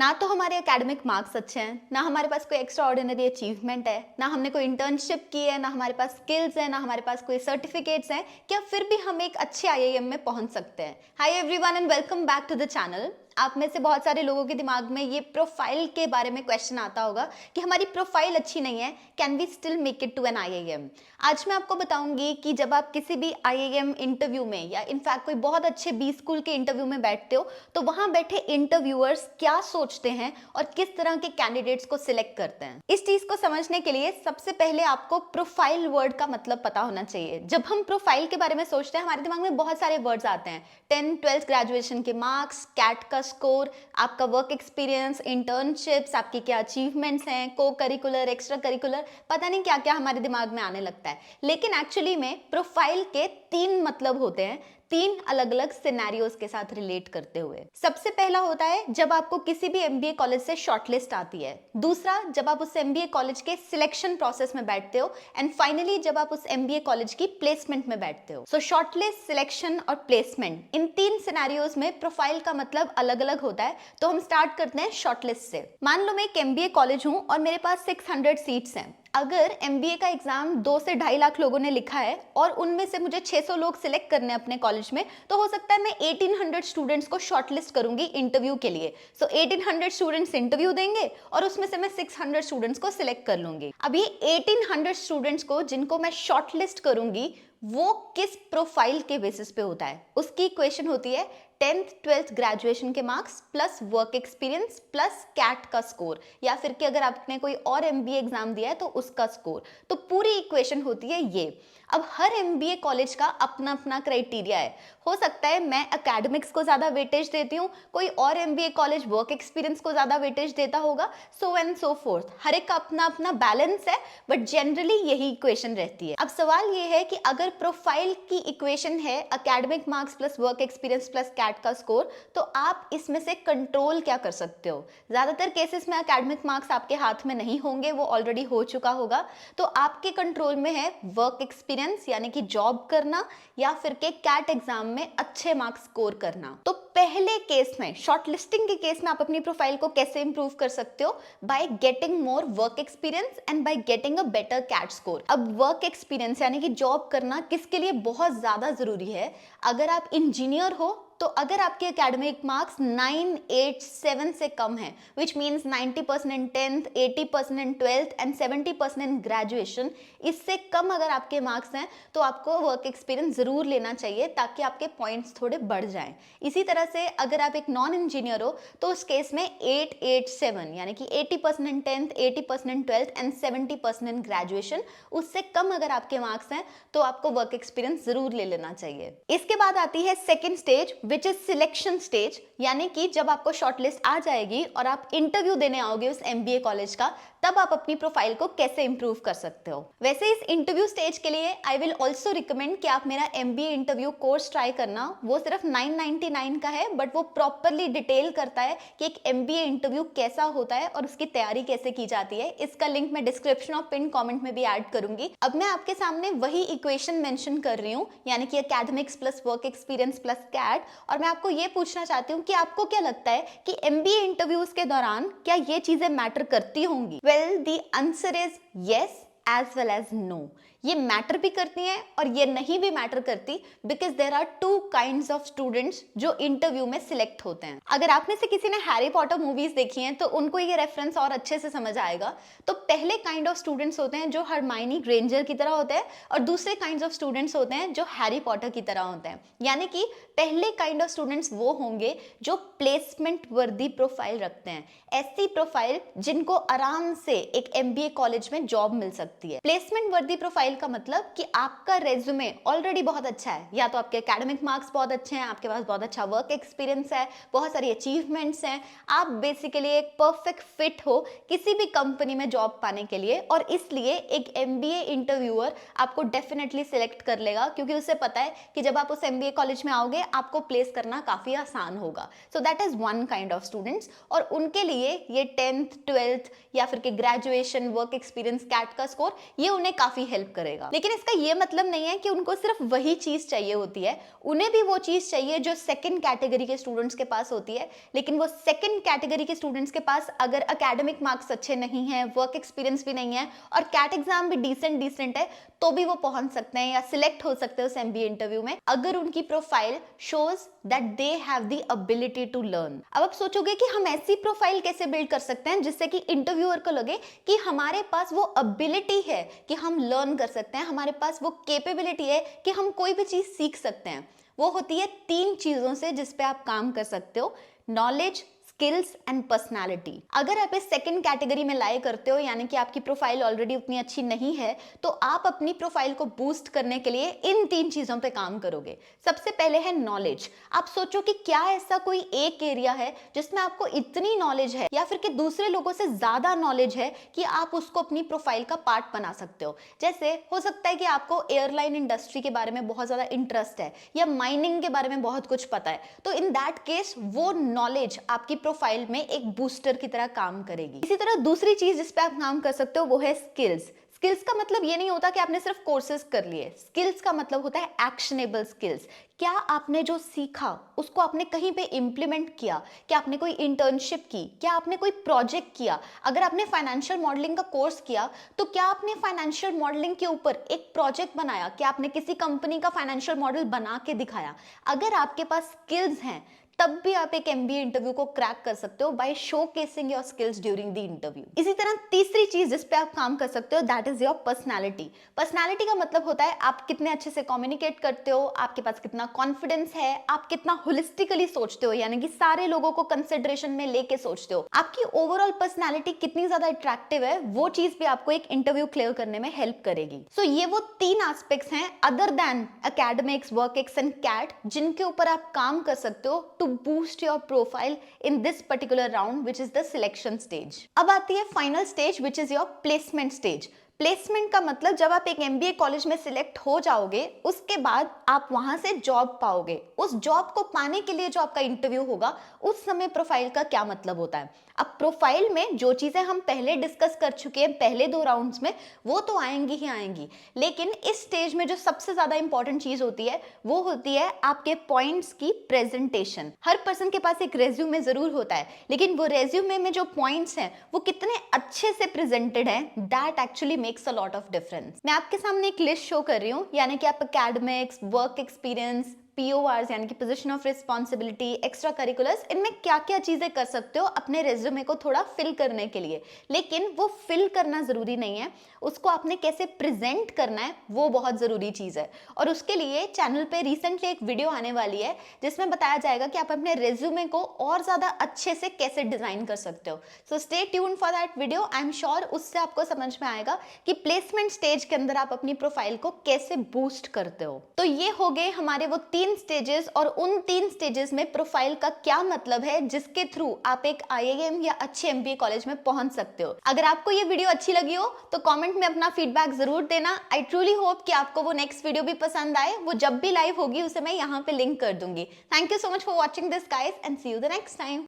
ना तो हमारे एकेडमिक मार्क्स अच्छे हैं, ना हमारे पास कोई एक्स्ट्रा ऑर्डिनरी अचीवमेंट है, ना हमने कोई इंटर्नशिप की है, ना हमारे पास स्किल्स है, ना हमारे पास कोई सर्टिफिकेट्स हैं, क्या फिर भी हम एक अच्छे आईआईएम में पहुंच सकते हैं। Hi everyone and welcome back to the channel. आप में से बहुत सारे लोगों के दिमाग में ये प्रोफाइल के बारे में क्वेश्चन आता होगा कि हमारी प्रोफाइल अच्छी नहीं है, can we still make it to an IIM. आज मैं आपको बताऊंगी कि जब आप किसी भी आईआईएम इंटरव्यू में या इनफैक्ट कोई बहुत अच्छे बी स्कूल के इंटरव्यू में बैठते हो तो वहां बैठे इंटरव्यूअर्स क्या सोचते हैं और किस तरह के कैंडिडेट्स को सिलेक्ट करते हैं। इस चीज को समझने के लिए सबसे पहले आपको प्रोफाइल वर्ड का मतलब पता होना चाहिए। जब हम प्रोफाइल के बारे में सोचते हैं हमारे दिमाग में बहुत सारे वर्ड्स आते हैं, 10th-12th ग्रेजुएशन के मार्क्स, कैट का स्कोर, आपका वर्क एक्सपीरियंस, इंटर्नशिप्स, आपकी क्या अचीवमेंट्स हैं, को करिकुलर, एक्स्ट्रा करिकुलर, पता नहीं क्या क्या हमारे दिमाग में आने लगता है। लेकिन एक्चुअली में प्रोफाइल के 3 मतलब होते हैं, 3 अलग अलग सिनेरियोज के साथ रिलेट करते हुए। सबसे पहला होता है जब आपको किसी भी एमबीए कॉलेज से शॉर्टलिस्ट आती है। दूसरा, जब आप उस एमबीए कॉलेज के सिलेक्शन प्रोसेस में बैठते हो। एंड फाइनली जब आप उस एमबीए कॉलेज की प्लेसमेंट में बैठते हो। सो शॉर्टलिस्ट, सिलेक्शन और प्लेसमेंट, इन 3 सिनेरियोज में प्रोफाइल का मतलब अलग अलग होता है। तो हम स्टार्ट करते हैं शॉर्टलिस्ट से। मान लो मैं एक एमबीए कॉलेज हूं और मेरे पास 600 सीट्स हैं। अगर एमबीए का एग्जाम 2 से 2.5 लाख लोगों ने लिखा है और उनमें से मुझे 600 लोग सिलेक्ट करने हैं अपने कॉलेज में, तो हो सकता है मैं 1800 स्टूडेंट्स को शॉर्टलिस्ट करूंगी इंटरव्यू के लिए। सो 1800 स्टूडेंट्स इंटरव्यू देंगे और उसमें से मैं 600 स्टूडेंट्स को सिलेक्ट कर लूंगी। अब ये 1800 स्टूडेंट्स को जिनको मैं शॉर्टलिस्ट करूंगी वो किस प्रोफाइल के बेसिस पे होता है, उसकी इक्वेशन होती है 10th-12th ग्रेजुएशन के marks plus work experience plus CAT का स्कोर, या फिर कि अगर आपने कोई और एमबीए एग्जाम दिया है तो उसका स्कोर। तो पूरी इक्वेशन होती है ये। अब हर एमबीए कॉलेज का अपना अपना क्राइटेरिया है। हो सकता है मैं एकेडमिक्स को ज्यादा वेटेज देती हूँ, कोई और एमबीए कॉलेज वर्क एक्सपीरियंस को ज्यादा वेटेज देता होगा, सो एंड सो फोर्थ। हर एक का अपना अपना बैलेंस है, बट जनरली यही इक्वेशन रहती है। अब सवाल ये है कि अगर प्रोफाइल की इक्वेशन है academic marks plus work experience plus CAT का स्कोर, तो आप इसमें से कंट्रोल क्या कर सकते हो। ज्यादातर केसेस में एकेडमिक मार्क्स आपके हाथ में नहीं होंगे, वो ऑलरेडी हो चुका होगा। तो आपके कंट्रोल में है वर्क एक्सपीरियंस यानी कि जॉब करना, या फिर के कैट एग्जाम में अच्छे मार्क्स स्कोर करना। तो पहले केस में, शॉर्टलिस्टिंग के केस में, आप अपनी प्रोफाइल को कैसे इंप्रूव कर सकते हो? By getting more work experience and by getting a better CAT score. अब वर्क एक्सपीरियंस यानी कि जॉब करना किसके लिए बहुत ज्यादा जरूरी है? अगर आप इंजीनियर हो तो अगर आपके एकेडमिक मार्क्स 987 से कम है, which means 90% in 10th, 80% in 12th and 70% in graduation, इससे कम अगर आपके मार्क्स हैं तो आपको वर्क एक्सपीरियंस जरूर लेना चाहिए ताकि आपके पॉइंट्स थोड़े बढ़ जाएं। इसी तरह से अगर आप एक नॉन इंजीनियर हो तो उस केस में 887 यानी कि 80% इन 10th, 80% in 12th and 70% in graduation, उससे कम अगर आपके मार्क्स हैं तो आपको वर्क एक्सपीरियंस जरूर ले लेना चाहिए। इसके बाद आती है second stage, which is selection stage, यानी कि जब आपको शॉर्टलिस्ट आ जाएगी और आप इंटरव्यू देने आओगे उस एमबीए कॉलेज का, तब आप अपनी प्रोफाइल को कैसे इंप्रूव कर सकते हो। वैसे इस इंटरव्यू स्टेज के लिए आई विल ऑल्सो रिकमेंड कि आप मेरा एमबीए इंटरव्यू कोर्स ट्राई करना। वो सिर्फ 999 का है, बट वो प्रॉपरली डिटेल करता है कि एक एमबीए इंटरव्यू कैसा होता है और उसकी तैयारी कैसे की जाती है। इसका लिंक मैं डिस्क्रिप्शन और पिन कमेंट में भी ऐड करूंगी। अब मैं आपके सामने वही इक्वेशन मेंशन कर रही हूँ, यानी कि academics plus work experience plus CAT, और मैं आपको ये पूछना चाहती हूँ कि आपको क्या लगता है कि एमबीए इंटरव्यूज के दौरान क्या ये चीजें मैटर करती होंगी? Well, the answer is yes as well as no. ये मैटर भी करती हैं और ये नहीं भी मैटर करती, because there are 2 kinds of students जो इंटरव्यू में सिलेक्ट होते हैं। अगर आप में से किसी ने हैरी पॉटर मूवीज देखी हैं तो उनको ये रेफरेंस और अच्छे से समझ आएगा। तो पहले काइंड ऑफ स्टूडेंट्स होते हैं जो हरमाइनी ग्रेंजर की तरह होते हैं, और दूसरे काइंड ऑफ स्टूडेंट्स होते हैं जो हैरी पॉटर की तरह होते हैं। यानी कि पहले काइंड ऑफ स्टूडेंट्स वो होंगे जो प्लेसमेंट वर्दी प्रोफाइल रखते हैं, ऐसी प्रोफाइल जिनको आराम से एक एमबीए कॉलेज में जॉब मिल सकती है। प्लेसमेंट वर्दी प्रोफाइल का मतलब कि आपका रेज्यूमे ऑलरेडी बहुत अच्छा है, या तो आपके एकेडमिक मार्क्स बहुत अच्छे हैं, आपके पास बहुत अच्छा वर्क एक्सपीरियंस है, बहुत सारी अचीवमेंट्स हैं, आप बेसिकली एक परफेक्ट फिट हो किसी भी कंपनी में जॉब पाने के लिए, और इसलिए एक एमबीए इंटरव्यूअर आपको डेफिनेटली सिलेक्ट कर लेगा, क्योंकि उसे पता है कि जब आप उस एमबीए कॉलेज में आओगे आपको प्लेस करना काफी आसान होगा। So that is one kind of students, और उनके लिए ये 10th, 12th या फिर के ग्रेजुएशन, वर्क एक्सपीरियंस, कैट का स्कोर, ये उन्हें काफी हेल्प करेगा। लेकिन इसका ये मतलब नहीं है कि उनको सिर्फ वही चीज चाहिए होती है, उन्हें भी वो चीज चाहिए जो सेकंड कैटेगरी के स्टूडेंट्स के पास होती है। लेकिन वो सेकंड कैटेगरी के स्टूडेंट्स के पास अगर एकेडमिक मार्क्स अच्छे नहीं है, वर्क एक्सपीरियंस भी नहीं है और कैट एग्जाम भी डिसेंट है, तो भी वो पहुंच सकते हैं या सिलेक्ट हो सकते हैं उस एमबीए इंटरव्यू में, अगर उनकी profile shows that they have the ability to learn. अब आप सोचोगे कि हम ऐसी प्रोफाइल कैसे बिल्ड कर सकते हैं जिससे कि इंटरव्यूअर को लगे कि हमारे पास वो एबिलिटी है कि हम लर्न कर सकते हैं, हमारे पास वो कैपेबिलिटी है कि हम कोई भी चीज सीख सकते हैं। वो होती है 3 चीजों से जिस पे आप काम कर सकते हो, नॉलेज, स्किल्स एंड पर्सनालिटी। अगर आप इस सेकंड कैटेगरी में लाई करते हो, यानी कि आपकी प्रोफाइल ऑलरेडी उतनी अच्छी नहीं है, तो आप अपनी प्रोफाइल को बूस्ट करने के लिए इन 3 चीजों पे काम करोगे। सबसे पहले है नॉलेज। आप सोचो कि क्या ऐसा कोई एक एरिया है जिसमें आपको इतनी नॉलेज है या फिर कि दूसरे लोगों से ज्यादा नॉलेज है कि आप उसको अपनी प्रोफाइल का पार्ट बना सकते हो। जैसे हो सकता है कि आपको एयरलाइन इंडस्ट्री के बारे में बहुत ज्यादा इंटरेस्ट है या माइनिंग के बारे में बहुत कुछ पता है, तो इन दैट केस वो नॉलेज आपकी प्रोफाइल में एक बूस्टर की तरह काम करेगी। इसी तरह दूसरी चीज जिस पे आप काम कर सकते हो वो है स्किल्स। स्किल्स का मतलब ये नहीं होता कि आपने सिर्फ कोर्सेज कर लिए। स्किल्स का मतलब होता है एक्शनेबल स्किल्स। क्या आपने जो सीखा उसको आपने कहीं पे इंप्लीमेंट किया? क्या आपने कोई इंटर्नशिप की? क्या आपने कोई प्रोजेक्ट किया? अगर आपने फाइनेंशियल मॉडलिंग का कोर्स किया तो क्या आपने फाइनेंशियल मॉडलिंग के ऊपर एक प्रोजेक्ट बनाया? क्या आपने किसी कंपनी का फाइनेंशियल मॉडल बना के दिखाया? अगर आपके पास स्किल्स हैं तब भी आप एक एमबीए इंटरव्यू को क्रैक कर सकते हो by showcasing your skills during the interview. इसी तरह तीसरी चीज जिस पे आप काम कर सकते हो that is your personality. Personality का मतलब होता है आप कितने अच्छे से कम्युनिकेट करते हो, आपके पास कितना कॉन्फिडेंस है, आप कितना होलिस्टिकली सोचते हो, यानी कि सारे लोगों को कंसिडरेशन में लेके सोचते हो, आपकी ओवरऑल पर्सनालिटी कितनी ज्यादा अट्रैक्टिव है, वो चीज भी आपको एक इंटरव्यू क्लियर करने में हेल्प करेगी। सो ये वो 3 एस्पेक्ट्स हैं other than academics, work ex and CAT, जिनके ऊपर आप काम कर सकते हो to boost your profile in this particular round, which is the selection stage. अब आती है final stage, which is your placement stage. Placement का मतलब जब आप एक एमबीए कॉलेज में सिलेक्ट हो जाओगे उसके बाद आप वहां से जॉब पाओगे। उस जॉब को पाने के लिए जो आपका इंटरव्यू होगा उस समय प्रोफाइल का क्या मतलब होता है। अब प्रोफाइल में जो चीजें हम पहले डिस्कस कर चुके हैं पहले 2 राउंड्स में वो तो आएंगी ही आएंगी, लेकिन इस स्टेज में जो सबसे ज्यादा इंपॉर्टेंट चीज होती है वो होती है आपके पॉइंट्स की प्रेजेंटेशन। हर पर्सन के पास एक रेज्यूमे जरूर होता है, लेकिन वो रेज्यूमे में जो पॉइंट्स हैं वो कितने अच्छे से प्रेजेंटेड हैं, that actually makes a lot of difference. मैं आपके सामने एक लिस्ट शो कर रही हूँ, यानी कि आप एकेडमिक्स, वर्क एक्सपीरियंस, PORs यानी कि position of responsibility, extra curriculars, इनमें क्या क्या चीजें कर सकते हो अपने रेज्यूमे को थोड़ा फिल करने के लिए। लेकिन वो फिल करना जरूरी नहीं है, उसको आपने कैसे प्रेजेंट करना है वो बहुत जरूरी चीज है। और उसके लिए चैनल पे रिसेंटली एक वीडियो आने वाली है जिसमें बताया जाएगा कि आप अपने रेज्यूमे को और ज्यादा अच्छे से कैसे डिजाइन कर सकते हो। So stay tuned for that video. I am sure उससे आपको समझ में आएगा कि प्लेसमेंट स्टेज के अंदर आप अपनी प्रोफाइल को कैसे बूस्ट करते हो। तो ये हो गए हमारे वो 3 स्टेजेस, और उन 3 स्टेजेस में प्रोफाइल का क्या मतलब है जिसके थ्रू आप एक IIM या अच्छे एमबीए कॉलेज में पहुंच सकते हो। अगर आपको ये वीडियो अच्छी लगी हो तो कमेंट में अपना फीडबैक जरूर देना। आई ट्रूली होप कि आपको वो नेक्स्ट वीडियो भी पसंद आए। वो जब भी लाइव होगी उसे मैं यहाँ पे लिंक कर दूंगी। Thank you so much for watching this guys and see you the next time.